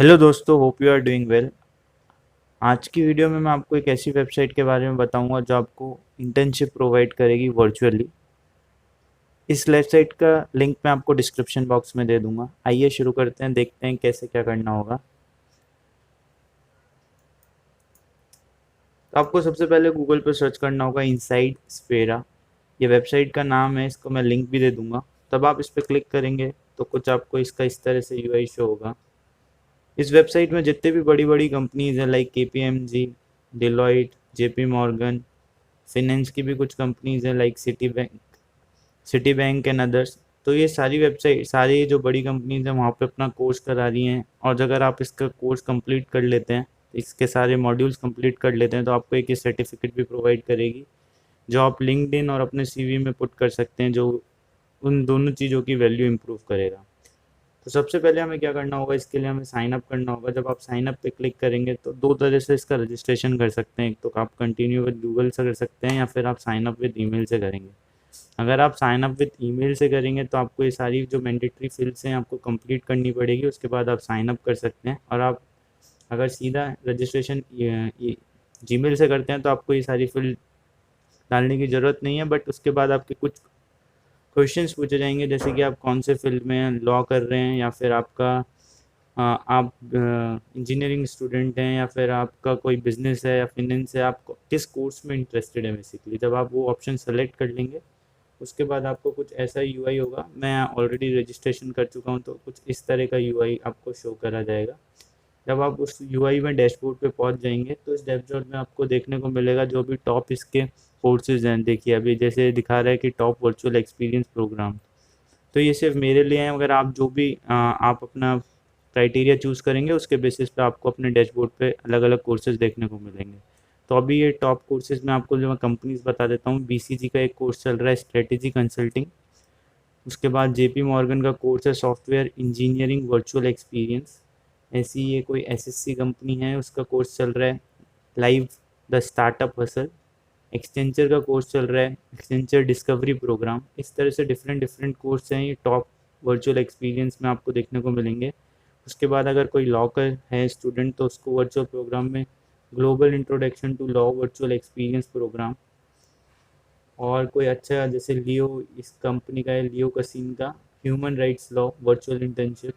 Hello दोस्तों, hope you are doing well. आज की वीडियो में मैं आपको एक ऐसी वेबसाइट के बारे में बताऊंगा जो आपको इंटर्नशिप प्रोवाइड करेगी वर्चुअली। इस वेबसाइट का लिंक मैं आपको डिस्क्रिप्शन बॉक्स में दे दूंगा। आइए शुरू करते हैं, देखते हैं कैसे क्या करना होगा। तो आपको सबसे पहले गूगल पर सर्च करना होगा इनसाइड स्फेरा। ये वेबसाइट का नाम है, इसको मैं लिंक भी दे दूंगा। तब आप इस पर क्लिक करेंगे तो कुछ आपको इसका इस तरह से यूआई शो होगा। इस वेबसाइट में जितने भी बड़ी बड़ी कंपनीज हैं like KPMG, Deloitte, JP Morgan, finance की भी कुछ कंपनीज हैं like city bank and others. तो ये सारी वेबसाइट, सारी जो बड़ी कंपनीज हैं वहाँ पे अपना कोर्स करा रही हैं। और अगर आप इसका कोर्स कंप्लीट कर लेते हैं, इसके सारे मॉड्यूल्स कंप्लीट कर लेते हैं, तो आपको एक सर्टिफिकेट भी प्रोवाइड करेगी जो आप लिंक्डइन और अपने सीवी में पुट कर सकते हैं, जो उन दोनों चीज़ों की वैल्यू इंप्रूव करेगा। तो सबसे पहले हमें क्या करना होगा, इसके लिए हमें साइन अप करना होगा। जब आप साइन अप पे क्लिक करेंगे तो दो तरह से इसका रजिस्ट्रेशन कर सकते हैं। एक तो आप कंटिन्यू विद गूगल से कर सकते हैं, या फिर आप साइन अप विद ईमेल से करेंगे। अगर आप साइन अप विद ईमेल से करेंगे तो आपको ये सारी जो मैंडेटरी फिल्ड्स हैं आपको कंप्लीट करनी पड़ेगी। उसके बाद आप साइन अप कर सकते हैं। और आप अगर सीधा रजिस्ट्रेशन जीमेल से करते हैं तो आपको ये सारी फील्ड डालने की ज़रूरत नहीं है। बट उसके बाद आपके कुछ क्वेश्चंस पूछे जाएंगे, जैसे कि आप कौन से फील्ड में लॉ कर रहे हैं, या फिर आप इंजीनियरिंग स्टूडेंट हैं, या फिर आपका कोई बिजनेस है या फिनेंस है, आप किस कोर्स में इंटरेस्टेड है बेसिकली। जब आप वो ऑप्शन सेलेक्ट कर लेंगे उसके बाद आपको कुछ ऐसा यूआई होगा। मैं ऑलरेडी रजिस्ट्रेशन कर चुका हूँ तो कुछ इस तरह का यूआई आपको शो करा जाएगा। जब आप उस यूआई में डैशबोर्ड पे पहुंच जाएंगे तो इस डैशबोर्ड में आपको देखने को मिलेगा जो भी टॉप इसके कोर्सेज हैं। देखिए अभी जैसे दिखा रहा है कि टॉप वर्चुअल एक्सपीरियंस प्रोग्राम। तो ये सिर्फ मेरे लिए हैं। अगर आप जो भी आप अपना क्राइटेरिया चूज़ करेंगे उसके बेसिस पे आपको अपने डैशबोर्ड पे अलग अलग कोर्सेज देखने को मिलेंगे। तो अभी ये टॉप कोर्सेज में आपको जो मैं कंपनीज बता देता हूँ। बीसीजी का एक कोर्स चल रहा है स्ट्रेटेजी कंसल्टिंग। उसके बाद जेपी मॉर्गन का कोर्स है सॉफ्टवेयर इंजीनियरिंग वर्चुअल एक्सपीरियंस। ऐसी ये कोई एसएससी कंपनी है, उसका कोर्स चल रहा है लाइव द स्टार्टअप हसल। एक्सटेंचर का कोर्स चल रहा है एक्सटेंचर डिस्कवरी प्रोग्राम। इस तरह से डिफरेंट डिफरेंट कोर्स हैं ये टॉप वर्चुअल एक्सपीरियंस में आपको देखने को मिलेंगे। उसके बाद अगर कोई लॉ का है स्टूडेंट तो उसको वर्चुअल प्रोग्राम में global introduction to law virtual experience program. और कोई अच्छा जैसे लियो, इस कंपनी का है लियो कसीन का human rights law virtual internship.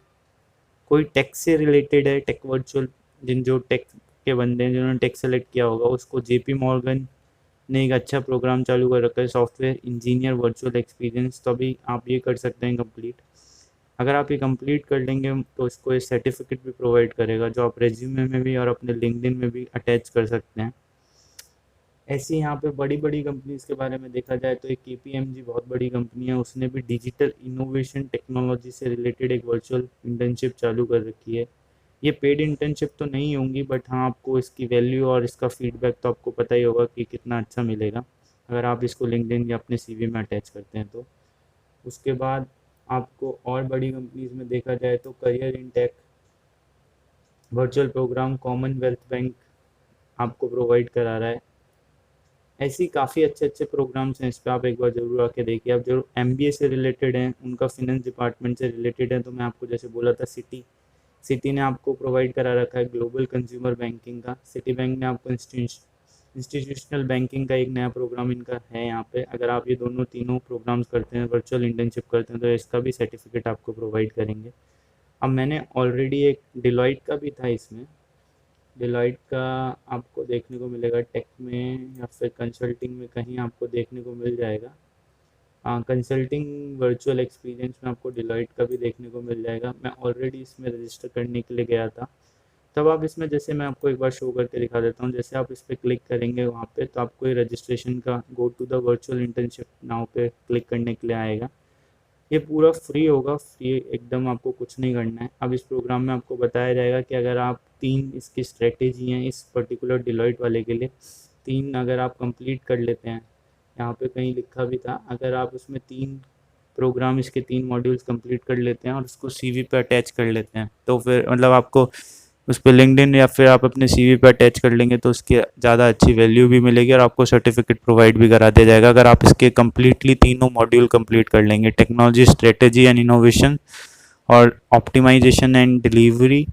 कोई टेक से रिलेटेड है टेक वर्चुअल, जिन जो टेक के बंदे हैं जिन्होंने टेक सेलेक्ट किया होगा उसको जेपी मॉर्गन ने एक अच्छा प्रोग्राम चालू कर रखा है सॉफ्टवेयर इंजीनियर वर्चुअल एक्सपीरियंस। तो अभी आप ये कर सकते हैं कंप्लीट। अगर आप ये कंप्लीट कर लेंगे तो इसको ये सर्टिफिकेट भी प्रोवाइड करेगा जो आप रेज्यूमे में भी और अपने लिंक्डइन में भी अटैच कर सकते हैं। ऐसी यहाँ पे बड़ी बड़ी कंपनीज के बारे में देखा जाए तो एक केपीएमजी बहुत बड़ी कंपनी है, उसने भी डिजिटल इनोवेशन टेक्नोलॉजी से रिलेटेड एक वर्चुअल इंटर्नशिप चालू कर रखी है। ये पेड इंटर्नशिप तो नहीं होंगी, बट हाँ आपको इसकी वैल्यू और इसका फीडबैक तो आपको पता ही होगा कि कितना अच्छा मिलेगा अगर आप इसको लिंक्डइन या अपने सीवी में अटैच करते हैं तो। उसके बाद आपको और बड़ी कंपनीज में देखा जाए तो career in tech virtual program Commonwealth Bank आपको प्रोवाइड करा रहा है। ऐसी काफ़ी अच्छे अच्छे प्रोग्राम्स हैं, इस पर आप एक बार ज़रूर आके देखिए। आप जो एमबीए से रिलेटेड हैं, उनका फिनेंस डिपार्टमेंट से रिलेटेड है, तो मैं आपको जैसे बोला था सिटी सिटी ने आपको प्रोवाइड करा रखा है ग्लोबल कंज्यूमर बैंकिंग का। सिटी बैंक ने आपको इंस्टीट्यूशनल बैंकिंग का एक नया प्रोग्राम इनका है यहाँ पे। अगर आप ये दोनों तीनों प्रोग्राम्स करते हैं, वर्चुअल इंटर्नशिप करते हैं, तो इसका भी सर्टिफिकेट आपको प्रोवाइड करेंगे। अब मैंने ऑलरेडी एक डिलॉयट का भी था इसमें। डिलॉयट का आपको देखने को मिलेगा टेक में या फिर कंसल्टिंग में, कहीं आपको देखने को मिल जाएगा। हाँ, कंसल्टिंग वर्चुअल एक्सपीरियंस में आपको डिलॉयट का भी देखने को मिल जाएगा। मैं ऑलरेडी इसमें रजिस्टर करने के लिए गया था। तब आप इसमें, जैसे मैं आपको एक बार शो करके दिखा देता हूँ, जैसे आप इस पर क्लिक करेंगे वहाँ पे तो आपको ये रजिस्ट्रेशन का go to the virtual internship now पे क्लिक करने के लिए आएगा। ये पूरा फ्री होगा, फ्री एकदम, आपको कुछ नहीं करना है। अब इस प्रोग्राम में आपको बताया जाएगा कि अगर आप तीन इसकी स्ट्रेटेजी हैं इस पर्टिकुलर डिलॉयट वाले के लिए, तीन अगर आप कंप्लीट कर लेते हैं, यहाँ पे कहीं लिखा भी था, अगर आप उसमें तीन प्रोग्राम इसके तीन मॉड्यूल्स कंप्लीट कर लेते हैं और उसको सीवी पे अटैच कर लेते हैं, तो फिर मतलब आपको उस पर लिंक्डइन या फिर आप अपने सीवी पे अटैच कर लेंगे तो उसकी ज़्यादा अच्छी वैल्यू भी मिलेगी और आपको सर्टिफिकेट प्रोवाइड भी करा दिया जाएगा अगर आप इसके कम्प्लीटली तीनों मॉड्यूल कंप्लीट कर लेंगे। टेक्नोलॉजी, स्ट्रेटेजी एंड इनोवेशन और optimisation and delivery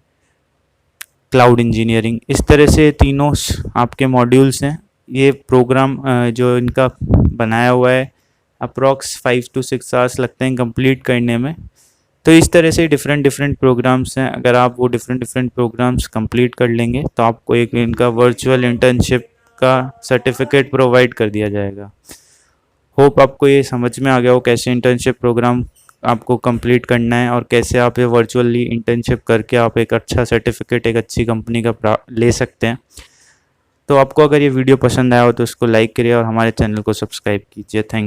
cloud engineering. इस तरह से तीनों आपके मॉड्यूल्स हैं। ये प्रोग्राम जो इनका बनाया हुआ है अप्रॉक्स 5 to 6 आवर्स लगते हैं कंप्लीट करने में। तो इस तरह से डिफरेंट डिफरेंट प्रोग्राम्स हैं। अगर आप वो डिफरेंट डिफरेंट प्रोग्राम्स कंप्लीट कर लेंगे तो आपको एक इनका वर्चुअल इंटर्नशिप का सर्टिफिकेट प्रोवाइड कर दिया जाएगा। होप आपको ये समझ में आ गया हो कैसे इंटर्नशिप प्रोग्राम आपको कंप्लीट करना है और कैसे आप ये वर्चुअली इंटर्नशिप करके आप एक अच्छा सर्टिफिकेट एक अच्छी कंपनी का ले सकते हैं। तो आपको अगर ये वीडियो पसंद आया हो तो इसको लाइक करिए और हमारे चैनल को सब्सक्राइब कीजिए। Thank you.